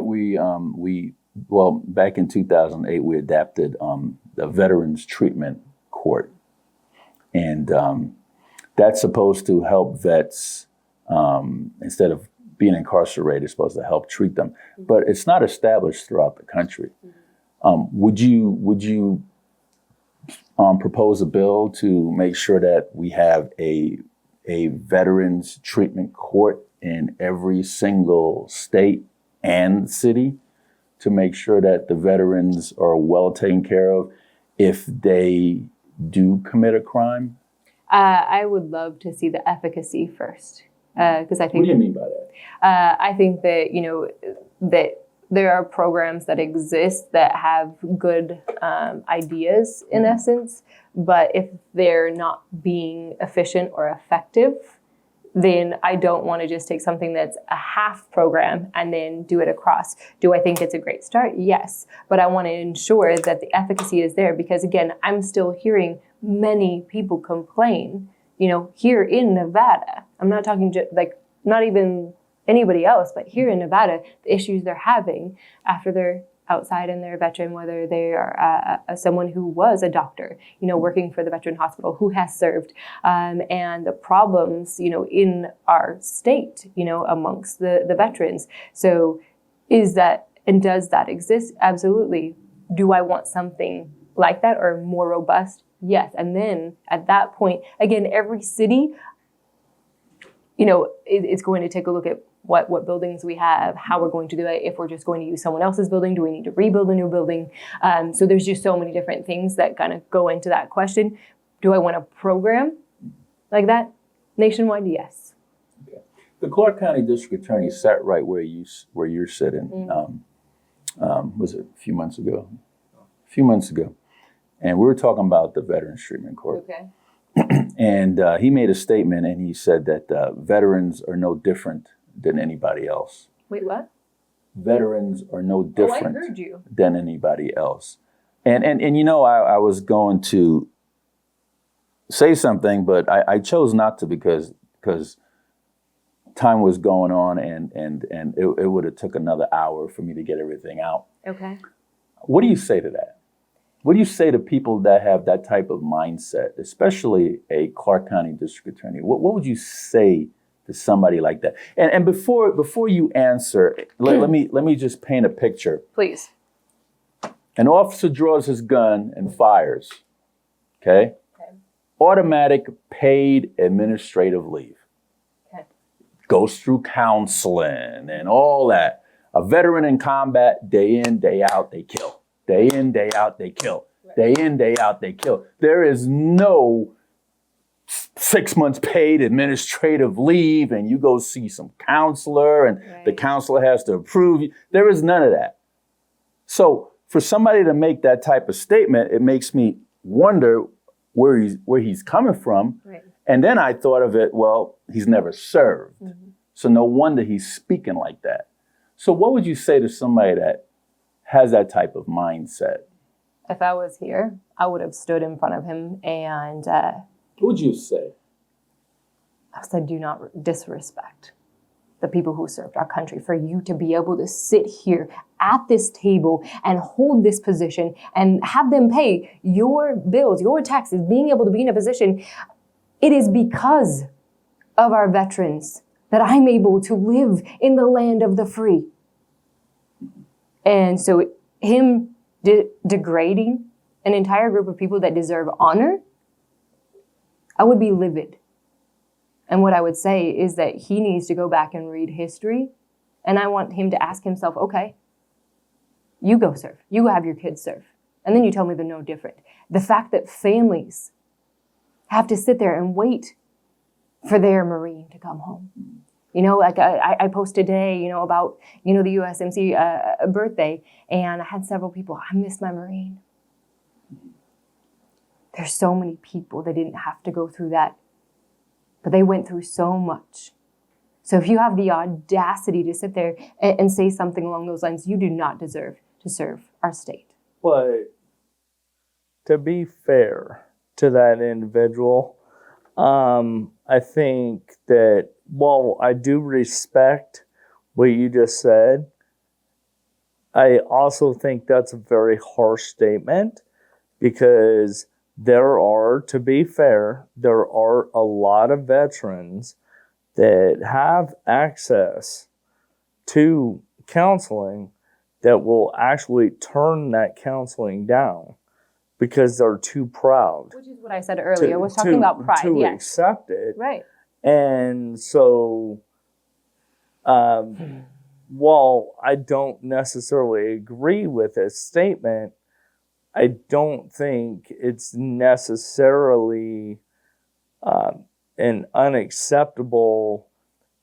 back in 2008, we adapted the Veterans Treatment Court. And that's supposed to help vets, instead of being incarcerated, it's supposed to help treat them. But it's not established throughout the country. Would you propose a bill to make sure that we have a Veterans Treatment Court in every single state and city to make sure that the veterans are well taken care of if they do commit a crime? I would love to see the efficacy first, because I think. What do you mean by that? I think that that there are programs that exist that have good ideas in essence, but if they're not being efficient or effective, then I don't want to just take something that's a half program and then do it across. Do I think it's a great start? Yes. But I want to ensure that the efficacy is there because, again, I'm still hearing many people complain, here in Nevada. I'm not talking not even anybody else, but here in Nevada, the issues they're having after they're outside and they're a veteran, whether they are someone who was a doctor, working for the veteran hospital who has served, and the problems, in our state, amongst the veterans. So is that, and does that exist? Absolutely. Do I want something like that or more robust? Yes. And then at that point, again, every city, it's going to take a look at what buildings we have, how we're going to do it. If we're just going to use someone else's building, do we need to rebuild a new building? So there's just so many different things that kind of go into that question. Do I want a program like that nationwide? Yes. Okay. The Clark County District Attorney sat right where you're sitting. Was it a few months ago? And we were talking about the Veterans Treatment Court. Okay. And he made a statement and he said that veterans are no different than anybody else. Wait, what? Veterans are no different I heard you. than anybody else. And I was going to say something, but I chose not to because time was going on and it would have took another hour for me to get everything out. Okay. What do you say to that? What do you say to people that have that type of mindset, especially a Clark County District Attorney? What would you say to somebody like that? And before you answer, let me just paint a picture. Please. An officer draws his gun and fires. Okay? Automatic paid administrative leave. Okay. Goes through counseling and all that. A veteran in combat, day in, day out, they kill. Day in, day out, they kill. Day in, day out, they kill. There is no 6 months paid administrative leave and you go see some counselor and the counselor has to approve you. There is none of that. So for somebody to make that type of statement, it makes me wonder where he's coming from. Right. And then I thought of it, well, he's never served. So no wonder he's speaking like that. So what would you say to somebody that has that type of mindset? If I was here, I would have stood in front of him and... what would you say? I said, do not disrespect the people who served our country. For you to be able to sit here at this table and hold this position and have them pay your bills, your taxes, being able to be in a position, it is because of our veterans that I'm able to live in the land of the free. And so him degrading an entire group of people that deserve honor, I would be livid. And what I would say is that he needs to go back and read history. And I want him to ask himself, okay, you go serve. You have your kids serve. And then you tell me they're no different. The fact that families have to sit there and wait for their Marine to come home. You know, like I posted today, you know, about, you know, the USMC birthday, and I had several people, I miss my Marine. There's so many people that didn't have to go through that, but they went through so much. So if you have the audacity to sit there and say something along those lines, you do not deserve to serve our state. But to be fair to that individual, I think that while I do respect what you just said, I also think that's a very harsh statement, because there are, to be fair, there are a lot of veterans that have access to counseling that will actually turn that counseling down because they're too proud. Which is what I said earlier. I was talking about pride. To Yes. accept it. Right. And so, while I don't necessarily agree with this statement, I don't think it's necessarily an unacceptable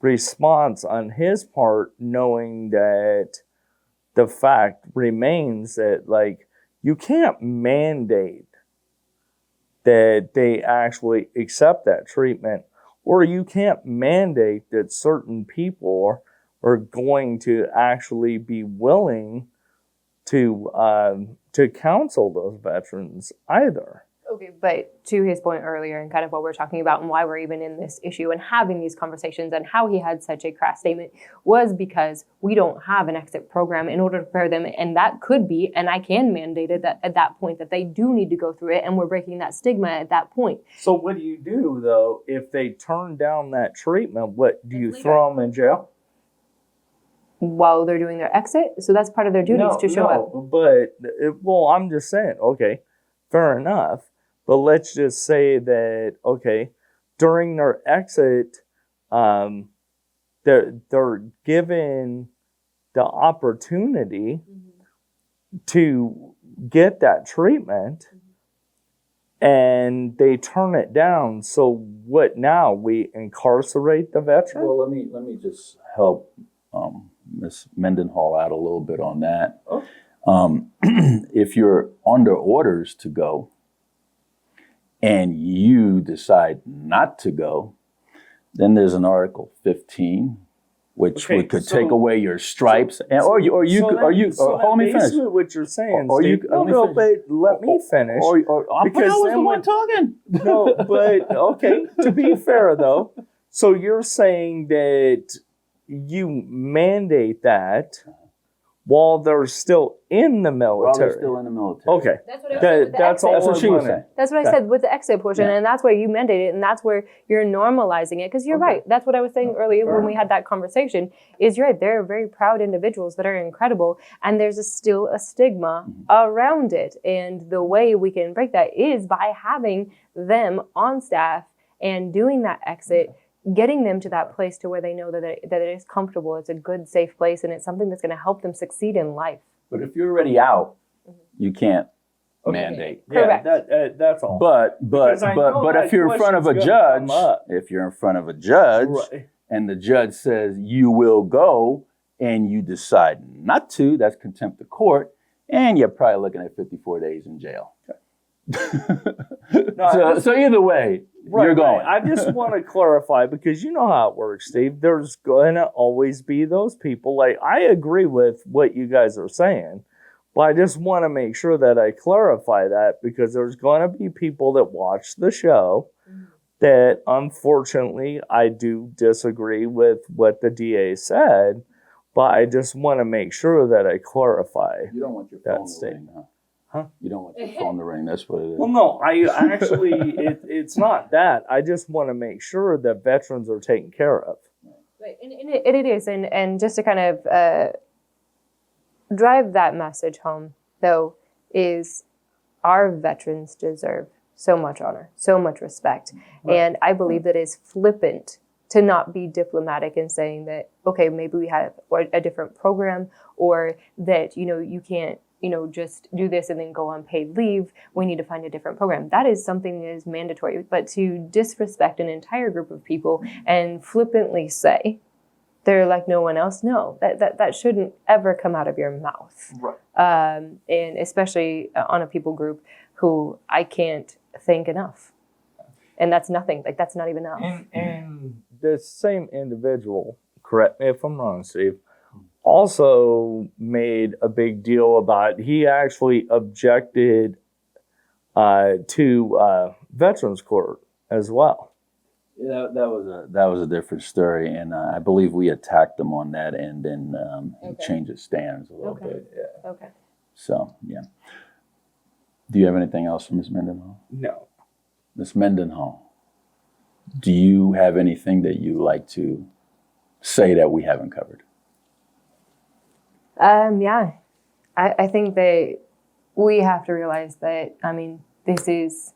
response on his part, knowing that the fact remains that, like, you can't mandate that they actually accept that treatment, or you can't mandate that certain people are going to actually be willing to counsel those veterans either. Okay, but to his point earlier, and kind of what we're talking about and why we're even in this issue and having these conversations and how he had such a crass statement was because we don't have an exit program in order to prepare them. And that could be, and I can mandate it that at that point that they do need to go through it, and we're breaking that stigma at that point. So what do you do, though, if they turn down that treatment? What do you throw them in jail? While they're doing their exit? So that's part of their duties to show up. But, well, I'm just saying, okay, fair enough. But let's just say that, okay, during their exit, they're given the opportunity to get that treatment, and they turn it down. So what now? We incarcerate the veteran? Well, let me just help Ms. Mendenhall out a little bit on that. Oh. If you're under orders to go, and you decide not to go, then there's an Article 15, which could take away your stripes, and hold me finish. Basically, what you're saying, or Steve, let me finish. Because I was the one talking. No, but okay. To be fair, though, so you're saying that you mandate that while they're still in the military. While they're still in the military. Okay. That's what I said. That's all. That's what she was saying. That's what I said with the exit portion, Yeah. and that's where you mandate it, and that's where you're normalizing it. Because you're right. That's what I was saying earlier when we had that conversation. Is you're right. They're very proud individuals that are incredible, and there's still a stigma around it. And the way we can break that is by having them on staff and doing that exit. Getting them to that place to where they know that it is comfortable, it's a good, safe place, and it's something that's going to help them succeed in life. But if you're already out, you can't mandate. Correct. Yeah, that's all. But that if you're in front of a question's judge, gonna come up. if you're in front of a judge, Right. and the judge says you will go, and you decide not to, that's contempt of court, and you're probably looking at 54 days in jail. So either way, you're going. I just want to clarify, because you know how it works, Steve. There's going to always be those people. Like, I agree with what you guys are saying, but I just want to make sure that I clarify that, because there's going to be people that watch the show that, unfortunately, I do disagree with what the DA said, but I just want to make sure that I clarify. You don't want your that phone to statement. ring, huh? You don't want your phone to ring. That's what it is. Well, no, I actually, it's not that. I just want to make sure that veterans are taken care of. Right, and it is, and just to kind of drive that message home, though, is our veterans deserve so much honor, so much respect. Right. And I believe that it's flippant to not be diplomatic in saying that, okay, maybe we have a different program, or that, you can't, just do this and then go on paid leave. We need to find a different program. That is something that is mandatory. But to disrespect an entire group of people and flippantly say they're like no one else, no, that shouldn't ever come out of your mouth. Right. And especially on a people group who I can't thank enough. And that's nothing. Like, that's not even enough. And the same individual, correct me if I'm wrong, Steve, also made a big deal about, he actually objected to Veterans Court as well. Yeah, that was a different story, and I believe we attacked him on that, and then he changed his stance a little bit. Yeah. Okay. So, yeah. Do you have anything else for Ms. Mendenhall? No. Ms. Mendenhall, do you have anything that you like to say that we haven't covered? Yeah. I think that we have to realize that, this is,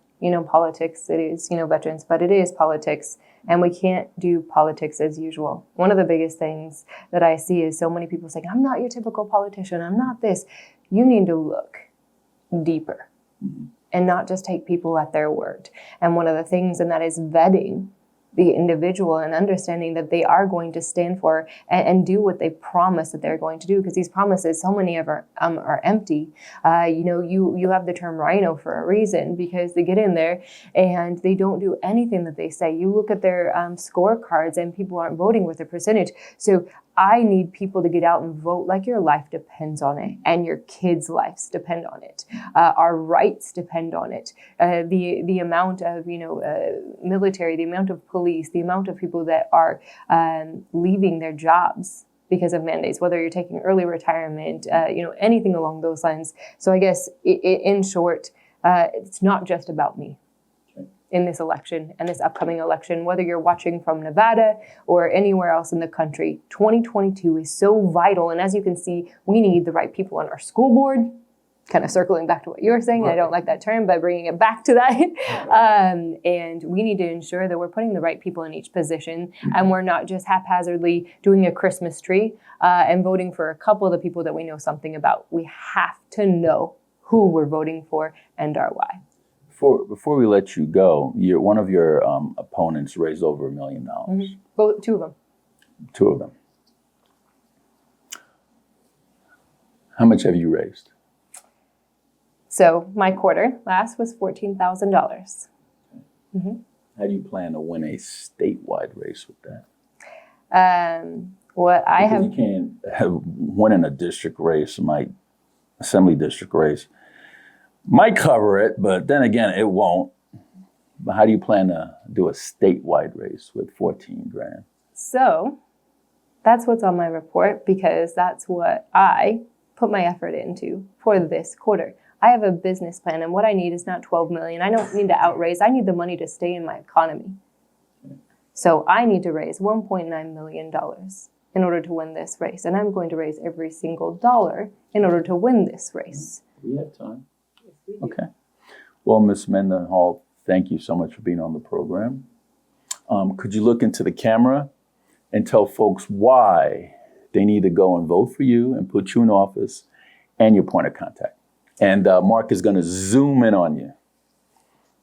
politics. It is, veterans, but it is politics, and we can't do politics as usual. One of the biggest things that I see is so many people saying, I'm not your typical politician. I'm not this. You need to look deeper. Mm-hmm. And not just take people at their word. And one of the things, and that is vetting the individual and understanding that they are going to stand for and do what they promise that they're going to do. Because these promises, so many of are empty. You have the term rhino for a reason, because they get in there and they don't do anything that they say. You look at their scorecards and people aren't voting with a percentage. So I need people to get out and vote like your life depends on it, and your kids' lives depend on it. Our rights depend on it. The amount of military, the amount of police, the amount of people that are leaving their jobs because of mandates, whether you're taking early retirement, anything along those lines. So I guess in short, it's not just about me in this election and this upcoming election, whether you're watching from Nevada or anywhere else in the country. 2022 is so vital. And as you can see, we need the right people on our school board, kind of circling back to what you were saying. Right. I don't like that term, but bringing it back to that. And we need to ensure that we're putting the right people in each position, and we're not just haphazardly doing a Christmas tree and voting for a couple of the people that we know something about. We have to know who we're voting for and our why. Before we let you go, one of your opponents raised over $1 million. Mm-hmm. Both, two of them. Two of them. How much have you raised? So my quarter last was $14,000. Mm-hmm. How do you plan to win a statewide race with that? You can't winning a district race, assembly district race. Might cover it, but then again, it won't. But how do you plan to do a statewide race with 14 grand? So that's what's on my report, because that's what I put my effort into for this quarter. I have a business plan, and what I need is not 12 million. I don't need to outraise. I need the money to stay in my economy. So I need to raise $1.9 million in order to win this race. And I'm going to raise every single dollar in order to win this race. We have time. Okay. Well, Ms. Mendenhall, thank you so much for being on the program. Could you look into the camera and tell folks why they need to go and vote for you and put you in office and your point of contact? And Mark is going to zoom in on you.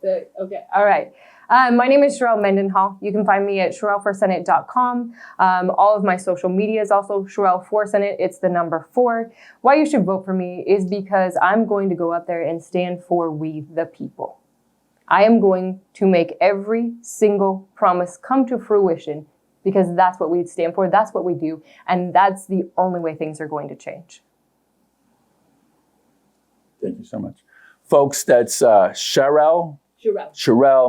Okay. All right. My name is Sharelle Mendenhall. You can find me at SharelleForSenate.com. All of my social media is also Sharelle4Senate. It's the number 4. Why you should vote for me is because I'm going to go out there and stand for we the people. I am going to make every single promise come to fruition, because that's what we stand for. That's what we do. And that's the only way things are going to change. Thank you so much. Folks, that's Sharelle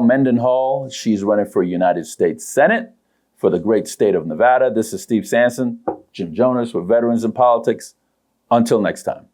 Mendenhall. She's running for United States Senate for the great state of Nevada. This is Steve Sanson, Jim Jonas with Veterans in Politics. Until next time.